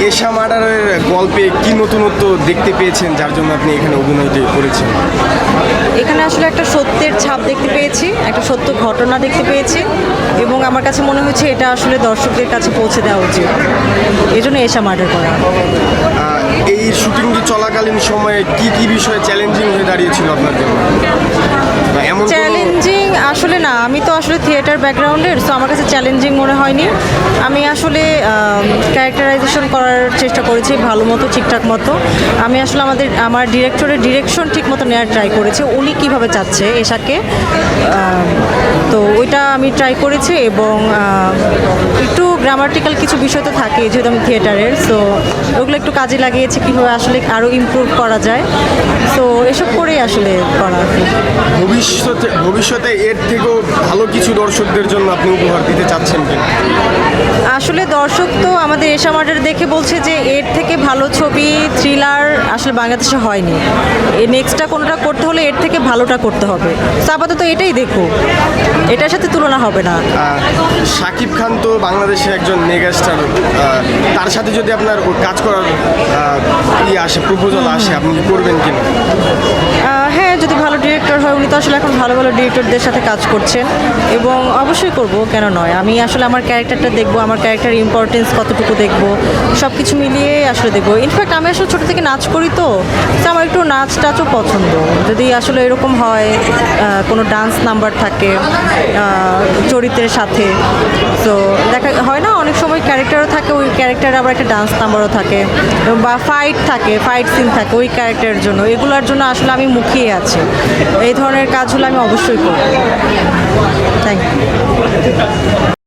এশা মার্ডারের গল্পে কি নতুনত্ব দেখতে পেয়েছেন যার জন্য আপনি এখানে অভিনয়টি করেছেন? এখানে আসলে একটা সত্যের ছাপ দেখতে পেয়েছি, একটা সত্য ঘটনা দেখতে পেয়েছি, এবং আমার কাছে মনে হচ্ছে এটা আসলে দর্শকদের কাছে পৌঁছে দেওয়া উচিত, এই জন্য এশা মার্ডার করা। এই শুটিংটি চলাকালীন সময়ে কি কি বিষয়ে চ্যালেঞ্জিং হয়ে দাঁড়িয়েছিল আপনার জন্য? এমন চ্যালেঞ্জিং আসলে না, আমি তো আসলে থিয়েটার ব্যাকগ্রাউন্ডের, সো আমার কাছে চ্যালেঞ্জিং মনে হয়নি। আমি আসলে ক্যারেক্টারাইজেশন করার চেষ্টা করেছি ভালো মতো, ঠিকঠাক মতো। আমি আসলে আমার ডিরেক্টরের ডিরেকশন ঠিক মতো নেওয়ার ট্রাই করেছি, উনি কীভাবে চাচ্ছে এশাকে, তো ওইটা আমি ট্রাই করেছি। এবং একটু গ্রামাটিক্যাল কিছু বিষয় তো থাকে যেহেতু আমি থিয়েটারের, সো ওগুলো একটু কাজে লাগিয়েছি কীভাবে আসলে আরও ইমপ্রুভ করা যায়, সো এসব করেই আসলে করা। ভবিষ্যতে এর থেকেও ভালো কিছু দর্শকদের জন্য আপনি উপহার দিতে চাচ্ছেন কিনা? আসলে দর্শক তো আমাদের এশা মার্ডার দেখে বলছে যে এর থেকে ভালো ছবি থ্রিলার আসলে বাংলাদেশে হয়নি, এই নেক্সটটা কোনোটা করতে হলে এর থেকে ভালোটা করতে হবে। তো আপাতত এটাই দেখো, এটার সাথে তুলনা হবে না। শাকিব খান তো বাংলাদেশের একজন মেগাস্টার, তার সাথে যদি আপনার কাজ করার আসে, প্রপোজাল আসে, আপনি কি করবেন কিনা? হ্যাঁ, যদি ভালো ডিরেক্টর হয়, উনি তো আসলে এখন ভালো ভালো ডিরেক্টরদের সাথে কাজ করছেন, এবং অবশ্যই করব, কেন নয়। আমি আসলে আমার ক্যারেক্টারটা দেখবো, আমার ক্যারেক্টারের ইম্পর্টেন্স কতটুকু দেখবো, সব কিছু মিলিয়ে আসলে দেখবো। ইনফ্যাক্ট আমি আসলে ছোটো থেকে নাচ করি, তো আমার একটু নাচ টাচও পছন্দ। যদি আসলে এরকম হয়, কোনো ডান্স নাম্বার থাকে চরিত্রের সাথে, তো দেখা হয় না অনেক সময় ক্যারেক্টারও থাকে, ওই ক্যারেক্টারে আবার একটা ডান্স নাম্বারও থাকে, বা ফাইট থাকে, ফাইট সিন থাকে ওই ক্যারেক্টারের জন্য, এগুলোর জন্য আসলে আমি মুখিয়ে আছি। এই ধরনের কাজ হলে আমি অবশ্যই করব। Thank you.